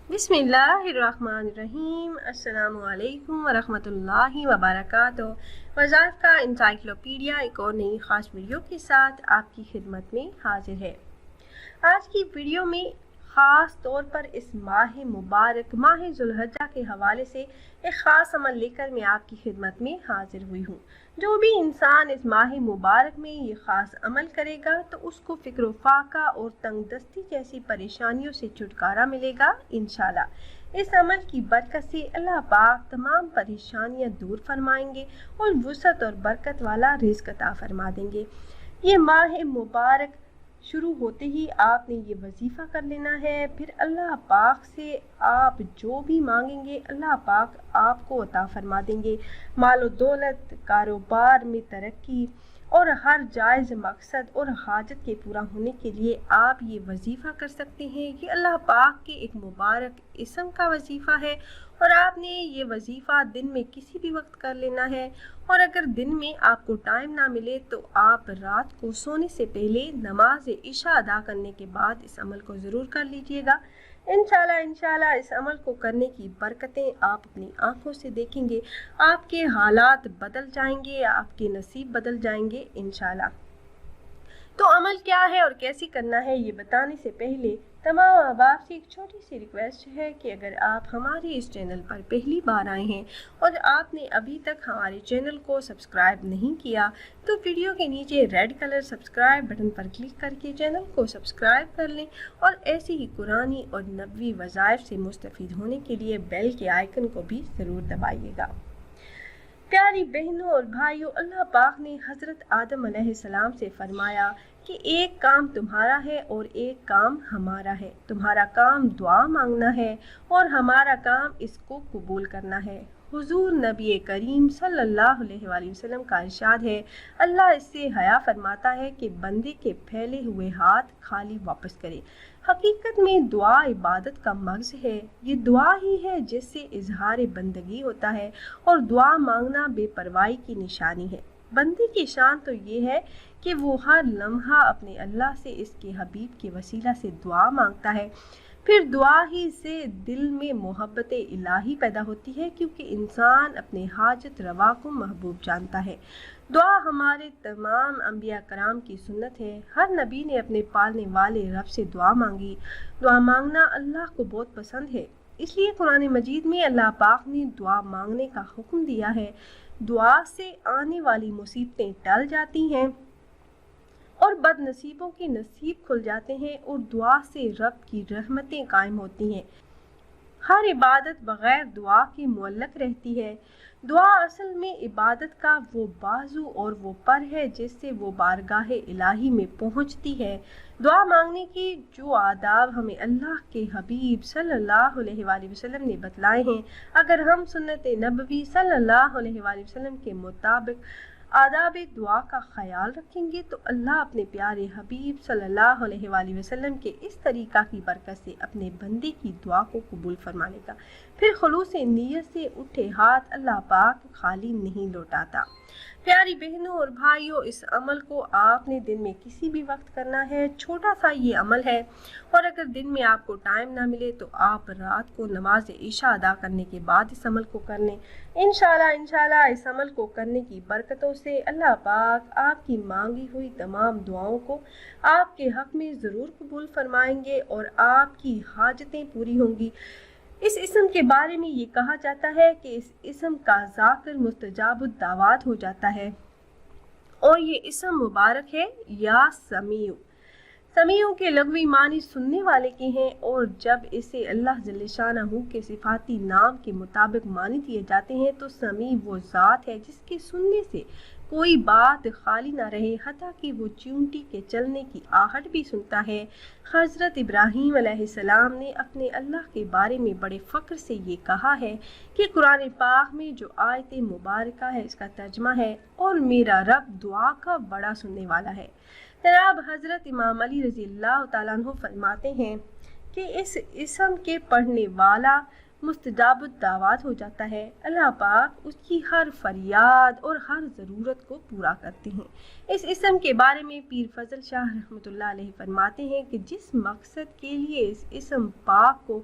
बिस्मिल्लाहिर्रहमानिर्रहीम। अस्सलामु अलैकुम वरहमतुल्लाहि वबरकातुहू। वज़ाइफ का इंसाइक्लोपीडिया एक और नई ख़ास वीडियो के साथ आपकी खिदमत में हाजिर है। आज की वीडियो में ख़ास तौर पर इस माह मुबारक माह ज़ुल्हज्जा के हवाले से एक ख़ास अमल लेकर मैं आपकी खिदमत में हाजिर हुई हूँ। जो भी इंसान इस माह मुबारक में ये ख़ास अमल करेगा तो उसको फ़िक्र फाका और तंगदस्ती जैसी परेशानियों से छुटकारा मिलेगा इंशाल्लाह। इस अमल की बरकत से अल्लाह पाक तमाम परेशानियाँ दूर फरमाएंगे और वुसअत और बरकत वाला रिज़्क़ अता फरमा देंगे। ये माह मुबारक शुरू होते ही आपने ये वजीफ़ा कर लेना है। फिर अल्लाह पाक से आप जो भी मांगेंगे अल्लाह पाक आपको अता फरमा देंगे। माल और दौलत, कारोबार में तरक्की और हर जायज़ मकसद और हाजत के पूरा होने के लिए आप ये वजीफ़ा कर सकते हैं। ये अल्लाह पाक के एक मुबारक इसम का वजीफ़ा है और आपने ये वजीफ़ा दिन में किसी भी वक्त कर लेना है। और अगर दिन में आपको टाइम ना मिले तो आप रात को सोने से पहले नमाज इशा अदा करने के बाद इस अमल को ज़रूर कर लीजिएगा। इंशाल्लाह इस अमल को करने की बरकतें आप अपनी आंखों से देखेंगे। आपके हालात बदल जाएंगे, आपके नसीब बदल जाएंगे इंशाल्लाह। तो अमल क्या है और कैसे करना है ये बताने से पहले तमाम अहबाब से एक छोटी सी रिक्वेस्ट है कि अगर आप हमारे इस चैनल पर पहली बार आए हैं और आपने अभी तक हमारे चैनल को सब्सक्राइब नहीं किया तो वीडियो के नीचे रेड कलर सब्सक्राइब बटन पर क्लिक करके चैनल को सब्सक्राइब कर लें और ऐसी ही कुरानी और नबवी वज़ाइफ से मुस्तफ़ीद होने के लिए बेल के आइकन को भी ज़रूर दबाइएगा। प्यारी बहनों और भाइयों, अल्लाह पाक ने हज़रत आदम अलैहिस्सलाम से फरमाया कि एक काम तुम्हारा है और एक काम हमारा है। तुम्हारा काम दुआ मांगना है और हमारा काम इसको कबूल करना है। हुजूर नबी करीम सल्लल्लाहु अलैहि वसल्लम का इरशाद है, अल्लाह इससे हया फरमाता है कि बंदे के फैले हुए हाथ खाली वापस करे। हकीकत में दुआ इबादत का मग़ज़ है। ये दुआ ही है जिससे इजहार बंदगी होता है और दुआ मांगना बेपरवाही की निशानी है। बंदे की शान तो ये है कि वो हर लम्हा अपने अल्लाह से इसके हबीब के वसीला से दुआ मांगता है। फिर दुआ ही से दिल में मोहब्बत इलाही पैदा होती है क्योंकि इंसान अपने हाजत रवा को महबूब जानता है। दुआ हमारे तमाम अंबिया कराम की सुन्नत है। हर नबी ने अपने पालने वाले रब से दुआ मांगी। दुआ मांगना अल्लाह को बहुत पसंद है, इसलिए कुरान मजीद में अल्लाह पाक ने दुआ मांगने का हुक्म दिया है। दुआ से आने वाली मुसीबतें टल जाती हैं और बदनसीबों के नसीब खुल जाते हैं और दुआ से रब की रहमतें कायम होती हैं। हर इबादत बग़ैर दुआ के मुअल्लक रहती है। दुआ असल में इबादत का वो बाजू और वो पर है जिससे वो बारगाह इलाही में पहुंचती है। दुआ मांगने की जो आदाब हमें अल्लाह के हबीब सल्लल्लाहु अलैहि वसल्लम ने बतलाए हैं, अगर हम सुन्नत नबवी सल्लल्लाहु अलैहि वसल्लम के मुताबिक आदाब दुआ का ख्याल रखेंगे तो अल्लाह अपने प्यारे हबीब सल्लल्लाहु अलैहि वसल्लम के इस तरीक़ा की बरकत से अपने बंदे की दुआ को कबूल फरमा लेगा। फिर खुलूस नीयत से उठे हाथ अल्लाह पाक खाली नहीं लौटाता। प्यारी बहनों और भाइयों, इस अमल को आपने दिन में किसी भी वक्त करना है। छोटा सा ये अमल है और अगर दिन में आपको टाइम ना मिले तो आप रात को नमाज इशा अदा करने के बाद इस अमल को कर लें। इंशाल्लाह इस अमल को करने की बरकतों से अल्लाह पाक आपकी मांगी हुई तमाम दुआओं को आपके हक़ में ज़रूर कबूल फरमाएंगे और आपकी हाजतें पूरी होंगी। इस इसम के बारे में ये कहा जाता है कि इस इसम का ज़ाकिर मुस्तजाबुद दावात हो जाता है और ये इसम मुबारक है या समीउ। समीउ के लग़वी मानी सुनने वाले के हैं और जब इसे अल्लाह जल्ल शानहू के सिफाती नाम के मुताबिक मानी दिए जाते हैं तो समी वो ज़ात है जिसके सुनने से कोई बात खाली ना रहे, हत्ता कि वो चींटी के चलने की आहट भी सुनता है। हज़रत इब्राहीम अलैहिस्सलाम ने अपने अल्लाह के बारे में बड़े फ़ख्र से ये कहा है कि कुरान पाक में जो आयत मुबारका है इसका तर्जमा है, और मेरा रब दुआ का बड़ा सुनने वाला है। जनाब हज़रत इमाम अली रज़ी अल्लाह तआला अन्हु फरमाते हैं कि इस इसम के पढ़ने वाला मुस्तजाबुद दावात हो जाता है। अल्लाह पाक उसकी हर फरियाद और हर ज़रूरत को पूरा करते हैं। اس اسم کے بارے میں پیر فضل شاہ رحمۃ اللہ علیہ فرماتے ہیں کہ جس مقصد کے لیے اس اسم پاک کو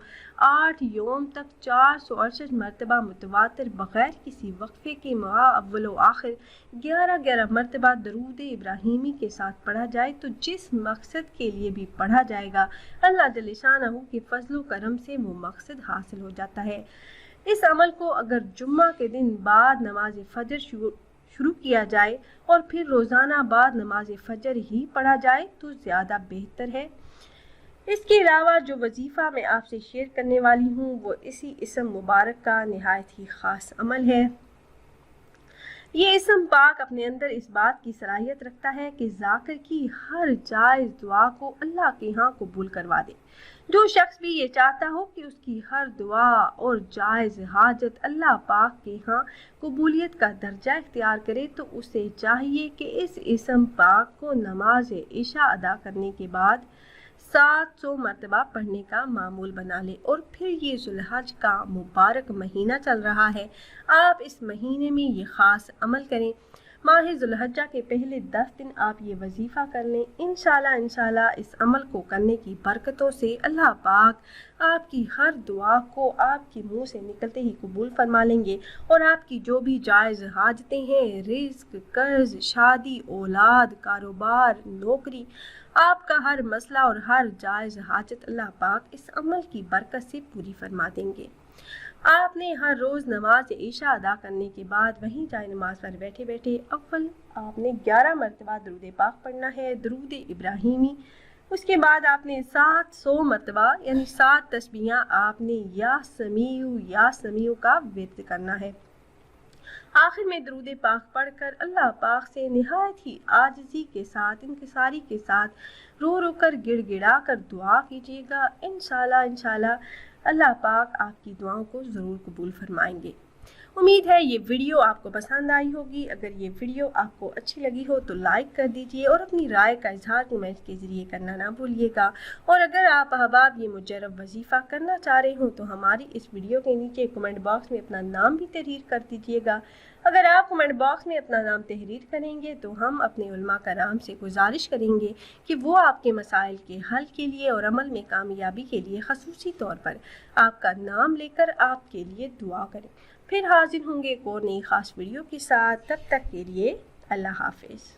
8 یوم تک 468 مرتبہ متواتر بغیر کسی وقفے کے اول و آخر 11 مرتبہ درود ابراہیمی کے ساتھ پڑھا جائے، تو جس مقصد کے لیے بھی پڑھا جائے گا اللہ جل شانہ کے فضل و کرم سے وہ مقصد حاصل ہو جاتا ہے۔ اس عمل کو اگر جمعہ کے دن بعد نماز فجر شروع کیا جائے اور پھر روزانہ بعد نماز فجر ہی پڑھا جائے تو زیادہ بہتر ہے۔ اس کے علاوہ جو وظیفہ میں آپ سے شیئر کرنے والی ہوں وہ اسی اسم مبارک کا نہایت ہی خاص عمل ہے۔ یہ اسم پاک اپنے اندر اس بات کی صلاحیت رکھتا ہے کہ ذاکر کی ہر جائز دعا کو اللہ کے ہاں قبول کروا دے۔ جو شخص بھی یہ چاہتا ہو کہ اس کی ہر دعا اور جائز حاجت اللہ پاک کے ہاں قبولیت کا درجہ اختیار کرے تو اسے چاہیے کہ اس اسم پاک کو نماز عشاء ادا کرنے کے بعد 700 مرتبہ پڑھنے کا معمول بنا لے۔ اور پھر یہ ذو الحج کا مبارک مہینہ چل رہا ہے، آپ اس مہینے میں یہ خاص عمل کریں۔ ماہ ذو الحجہ کے پہلے 10 دن آپ یہ وظیفہ کر لیں۔ انشاءاللہ اس عمل کو کرنے کی برکتوں سے اللہ پاک آپ کی ہر دعا کو آپ کے منہ سے نکلتے ہی قبول فرما لیں گے، اور آپ کی جو بھی جائز حاجتیں ہیں، رزق، قرض، شادی، اولاد، کاروبار، نوکری، آپ کا ہر مسئلہ اور ہر جائز حاجت اللہ پاک اس عمل کی برکت سے پوری فرما دیں گے۔ آپ نے ہر روز نماز عشاء ادا کرنے کے بعد وہیں جائے نماز پر بیٹھے بیٹھے اول آپ نے 11 مرتبہ درود پاک پڑھنا ہے، درود ابراہیمی۔ اس کے بعد آپ نے 700 مرتبہ یعنی 7 تسبیحاں آپ نے یا سمیع کا ورد کرنا ہے۔ آخر میں درود پاک پڑھ کر اللہ پاک سے نہایت ہی عاجزی کے ساتھ، انکساری کے ساتھ رو رو کر گڑ گڑا کر دعا کیجیے گا۔ انشاءاللہ اللہ پاک آپ کی دعاؤں کو ضرور قبول فرمائیں گے۔ امید ہے یہ ویڈیو آپ کو پسند آئی ہوگی۔ اگر یہ ویڈیو آپ کو اچھی لگی ہو تو لائک کر دیجئے اور اپنی رائے کا اظہار کمنٹ کے ذریعے کرنا نہ بھولیے گا۔ اور اگر آپ احباب یہ مجرب وظیفہ کرنا چاہ رہے ہوں تو ہماری اس ویڈیو کے نیچے کمنٹ باکس میں اپنا نام بھی تحریر کر دیجئے گا۔ اگر آپ کمنٹ باکس میں اپنا نام تحریر کریں گے تو ہم اپنے علماء کرام سے گزارش کریں گے کہ وہ آپ کے مسائل کے حل کے لیے اور عمل میں کامیابی کے لیے خصوصی طور پر آپ کا نام لے کر آپ کے لیے دعا کریں۔ پھر حاضر ہوں گے ایک اور نئی خاص ویڈیو کے ساتھ، تب تک کے لیے اللہ حافظ۔